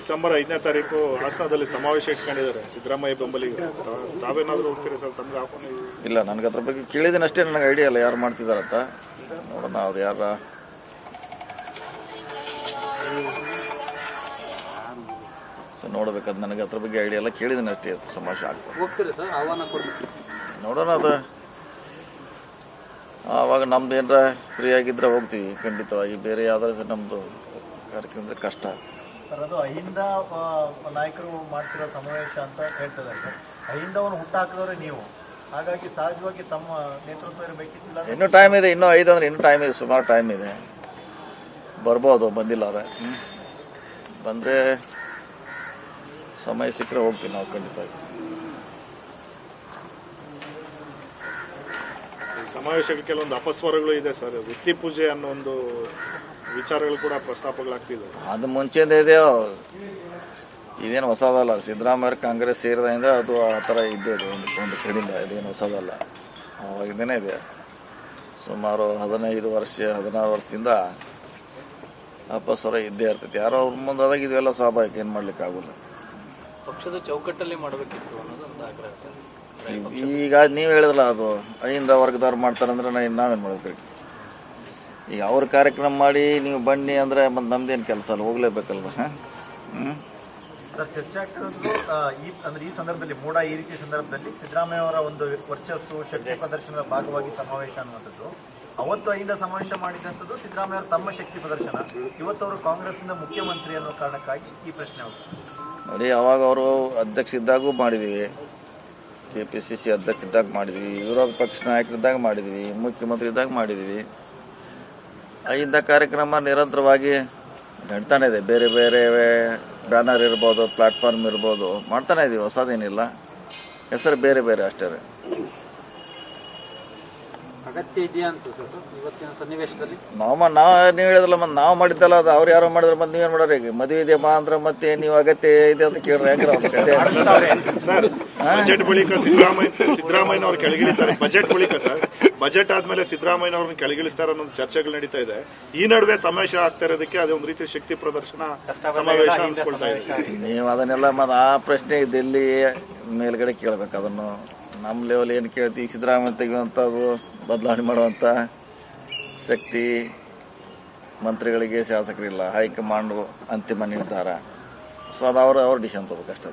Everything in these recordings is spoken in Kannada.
ಡಿಸೆಂಬರ್ 5ನೇ ತಾರೀಕು ಹಾಸನದಲ್ಲಿ ಸಮಾವೇಶ ಇಟ್ಕೊಂಡಿದ್ದಾರೆ ಸಿದ್ದರಾಮಯ್ಯ ಬೆಂಬಲಿಗರು. ತಾವೇನಾದ್ರೂ ಹೋಗ್ತೀರಿ ಸರ್? ತಮ್ಗೆ ಆಹ್ವಾನ ಇಲ್ಲ, ನನಗೆ ಅದ್ರ ಬಗ್ಗೆ ಕೇಳಿದ್ದೀನಿ ಅಷ್ಟೇ, ನನಗೆ ಐಡಿಯಾ ಇಲ್ಲ ಯಾರು ಮಾಡ್ತಿದಾರಂತ. ನೋಡೋಣ ಅವ್ರು ಯಾರ ನೋಡ್ಬೇಕದು, ನನಗೆ ಅದ್ರ ಬಗ್ಗೆ ಐಡಿಯಾ ಎಲ್ಲ ಕೇಳಿದ್ದೀನಿ ಅಷ್ಟೇ. ಸಮಾವೇಶ ಆಗ್ತದೆ ನೋಡೋಣ. ಅದು ಆವಾಗ ನಮ್ದು ಏನಾರ ಫ್ರೀ ಆಗಿದ್ರೆ ಹೋಗ್ತೀವಿ ಖಂಡಿತವಾಗಿ. ಬೇರೆ ಯಾವ್ದಾರ ನಮ್ದು ಕಾರ್ಯಕ್ರಮ ಕಷ್ಟ ಸರ್. ಅದು ಅಹಿಂದ ನಾಯಕರು ಮಾಡ್ತಿರೋ ಸಮಾವೇಶ ಅಂತ ಹೇಳ್ತಿದ್ದಾರೆ ಸರ್. ಅಹಿಂದವನ್ನು ಹುಟ್ಟಾಕಿದವ್ರೆ ನೀವು, ಹಾಗಾಗಿ ಸಹಜವಾಗಿ ತಮ್ಮ ನೇತೃತ್ವ ಇರಬೇಕಿಲ್ಲ. ಇನ್ನೂ ಟೈಮ್ ಇದೆ, ಇನ್ನೂ 5 ಅಂದ್ರೆ ಇನ್ನೂ ಟೈಮ್ ಇದೆ, ಸುಮಾರು ಟೈಮ್ ಇದೆ. ಬರ್ಬೋದು, ಬಂದಿಲ್ಲಾರೆ. ಬಂದರೆ ಸಮಯ ಸಿಕ್ಕರೆ ಹೋಗ್ತೀವಿ ನಾವು ಖಂಡಿತವಾಗಿ. ಸಮಾವೇಶಕ್ಕೆ ಕೆಲವೊಂದು ಅಪಸ್ವರಗಳು ಇದೆ ಸರ್. ವೃತ್ತಿ ಪೂಜೆ ಅನ್ನೋ ಒಂದು ವಿಚಾರಗಳು ಕೂಡ ಪ್ರಸ್ತಾಪಗಳಾಗ್ತಿದೆ. ಅದು ಮುಂಚೆಯಿಂದ ಇದೆಯೋ, ಇದೇನು ಹೊಸದಲ್ಲ. ಸಿದ್ದರಾಮಯ್ಯ ಕಾಂಗ್ರೆಸ್ ಸೇರಿದಿಂದ ಅದು ಆ ಥರ ಇದ್ದೇ ಇದೆ, ಒಂದು ಕಡೆಯಿಂದ. ಇದೇನು ಹೊಸದಲ್ಲ, ಅವಾಗಿಂದನೇ ಇದೆ. ಸುಮಾರು 15 ವರ್ಷ 16 ವರ್ಷದಿಂದ ಅಪಸ್ವರ ಇದ್ದೇ ಇರ್ತೈತಿ. ಯಾರೋ ಅವ್ರ ಮುಂದಾದಾಗ ಇದೆಲ್ಲ ಸ್ವಾಭಾವಿಕ, ಏನು ಮಾಡ್ಲಿಕ್ಕೆ ಆಗೋಲ್ಲ. ಪಕ್ಷದ ಚೌಕಟ್ಟಲ್ಲಿ ಮಾಡಬೇಕಿತ್ತು ಅನ್ನೋದು ಒಂದು ಆಗ್ರಹ ಸರ್. ಈಗ ನೀವು ಹೇಳಿದ್ರಲ್ಲ, ಅದು ಅಹಿಂದ ವರ್ಗದವ್ರು ಮಾಡ್ತಾರಂದ್ರೆ ನಾವೇನು ಮಾಡ್ಬೇಕು? ಈಗ ಅವ್ರ ಕಾರ್ಯಕ್ರಮ ಮಾಡಿ ನೀವು ಬನ್ನಿ ಅಂದ್ರೆ ಮತ್ತೆ ನಮ್ದೇನು ಕೆಲಸ ಅಲ್ಲ, ಹೋಗ್ಲೇಬೇಕಲ್ವ. ಸರ್, ಚರ್ಚೆ ಆಗ್ತಿರೋದು ಈ ಸಂದರ್ಭದಲ್ಲಿ ಈ ರೀತಿ ಸಂದರ್ಭದಲ್ಲಿ ಸಿದ್ದರಾಮಯ್ಯ ಅವರ ಒಂದು ವರ್ಚಸ್ಸು ಶಕ್ತಿ ಪ್ರದರ್ಶನದ ಭಾಗವಾಗಿ ಸಮಾವೇಶ ಅನ್ನುವಂಥದ್ದು. ಅವತ್ತು ಅಹಿಂದ ಸಮಾವೇಶ ಮಾಡಿದಂಥದ್ದು ಸಿದ್ದರಾಮಯ್ಯ ಅವರ ತಮ್ಮ ಶಕ್ತಿ ಪ್ರದರ್ಶನ. ಇವತ್ತು ಅವರು ಕಾಂಗ್ರೆಸ್ನಿಂದ ಮುಖ್ಯಮಂತ್ರಿ ಅನ್ನೋ ಕಾರಣಕ್ಕಾಗಿ ಈ ಪ್ರಶ್ನೆ ಆಗುತ್ತೆ ನೋಡಿ. ಅವಾಗ ಅವರು ಅಧ್ಯಕ್ಷ ಇದ್ದಾಗೂ ಮಾಡಿದೀವಿ, KPCC ಅಧ್ಯಕ್ಷ ಇದ್ದಾಗ ಮಾಡಿದ್ವಿ, ವಿರೋಧ ಪಕ್ಷ ನಾಯಕರಿದ್ದಾಗ ಮಾಡಿದ್ವಿ, ಮುಖ್ಯಮಂತ್ರಿ ಇದ್ದಾಗ ಮಾಡಿದ್ವಿ. ಅಹಿಂದ ಕಾರ್ಯಕ್ರಮ ನಿರಂತರವಾಗಿ ನಡ್ತಾನೆ ಇದೆ. ಬೇರೆ ಬೇರೆ ಬ್ಯಾನರ್ ಇರ್ಬೋದು, ಪ್ಲಾಟ್ಫಾರ್ಮ್ ಇರ್ಬೋದು, ಮಾಡ್ತಾನೆ ಇದೀವಿ. ಹೊಸದೇನಿಲ್ಲ, ಹೆಸರು ಬೇರೆ ಬೇರೆ ಅಷ್ಟೇ. ಅಗತ್ಯ ಇದೆಯಾ ಅಂತ ಇವತ್ತಿನ ಸನ್ನಿವೇಶದಲ್ಲಿ ನೀವು ಹೇಳಿದ್ರಲ್ಲ, ಮತ್ತೆ ನಾವು ಮಾಡಿದ್ದಲ್ಲ ಅದು. ಅವ್ರು ಯಾರೋ ಮಾಡಿದ್ರೆ ಮತ್ತೆ ನೀವೇನು ಮಾಡೋರು? ಈಗ ಮದುವೆ ಇದೆ ಬಾ ಅಂದ್ರೆ ಮತ್ತೆ ನೀವು ಅಗತ್ಯ ಇದೆ ಅಂತ ಕೇಳ್ರಿ. ಬಜೆಟ್ ಬಳಿಕ ಸಿದ್ದರಾಮಯ್ಯನವ್ರು ಕೆಳಗಿಳಿಸ್ತಾರೆ. ಬಜೆಟ್ ಬಳಿಕ ಸರ್, ಬಜೆಟ್ ಆದ್ಮೇಲೆ ಸಿದ್ದರಾಮಯ್ಯನವ್ರನ್ನ ಕೆಳಗಿಳಿಸ್ತಾರೆ ಅನ್ನೋ ಚರ್ಚೆಗಳು ನಡೀತಾ ಇದೆ. ಈ ನಡುವೆ ಸಮಾವೇಶ ಆಗ್ತಾ ಇರೋದಕ್ಕೆ ಅದೇ ಒಂದು ರೀತಿ ಶಕ್ತಿ ಪ್ರದರ್ಶನ ಸಮಾವೇಶ ಅನ್ಸ್ಕೊಳ್ತಾ ಇದೆ. ನೀವು ಅದನ್ನೆಲ್ಲ ಮತ್ತೆ ಆ ಪ್ರಶ್ನೆ ಡೆಲ್ಲಿ ಮೇಲ್ಗಡೆ ಕೇಳ್ಬೇಕು. ಅದನ್ನು ನಮ್ಮ ಲೆವೆಲ್ ಏನು ಕೇಳ್ತೀವಿ? ಸಿದ್ದರಾಮಯ್ಯ ತೆಗೆಯುವಂಥದ್ದು, ಬದಲಾವಣೆ ಮಾಡುವಂಥ ಶಕ್ತಿ ಮಂತ್ರಿಗಳಿಗೆ, ಶಾಸಕರಿಲ್ಲ. ಹೈಕಮಾಂಡ್ ಅಂತಿಮ ನಿರ್ಧಾರ. ಸೊ ಅದು ಅವ್ರ ಡಿಸಿಷನ್ ತಗೋಬೇಕು ಅಷ್ಟೇ.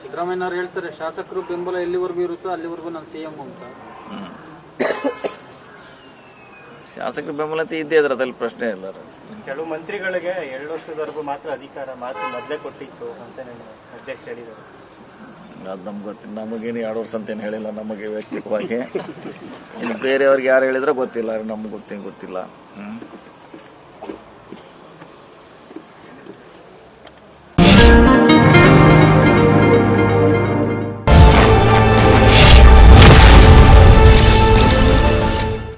ಸಿದ್ದರಾಮಯ್ಯನವ್ರು ಹೇಳ್ತಾರೆ, ಶಾಸಕರು ಬೆಂಬಲ ಎಲ್ಲಿವರೆಗೂ ಇರುತ್ತೋ ಅಲ್ಲಿವರೆಗೂ ನಾನು CM ಅಂತ. ಶಾಸಕರ ಬೆಂಬಲ ಅಂತ ಇದ್ದೇ ಇದ್ರೆ ಅದ್ರಲ್ಲಿ ಪ್ರಶ್ನೆ ಇಲ್ಲ. ಕೆಲವು ಮಂತ್ರಿಗಳಿಗೆ 2 ವರ್ಷದವರೆಗೂ ಮಾತ್ರ ಅಧಿಕಾರ ಮೊದಲೇ ಕೊಟ್ಟಿತ್ತು ಅಂತ ಅಧ್ಯಕ್ಷ ಹೇಳಿದ್ದಾರೆ. ಅದು ನಮ್ಗೆ ಗೊತ್ತಿಲ್ಲ. ನಮಗೇನು 2 ವರ್ಷ ಅಂತೇನು ಹೇಳಿಲ್ಲ ನಮಗೆ ವ್ಯಕ್ತಿಗತವಾಗಿ. ಇನ್ನು ಬೇರೆಯವ್ರಿಗೆ ಯಾರು ಹೇಳಿದ್ರೆ ಗೊತ್ತಿಲ್ಲ, ನಮ್ಗೆ ಗೊತ್ತಿಲ್ಲ.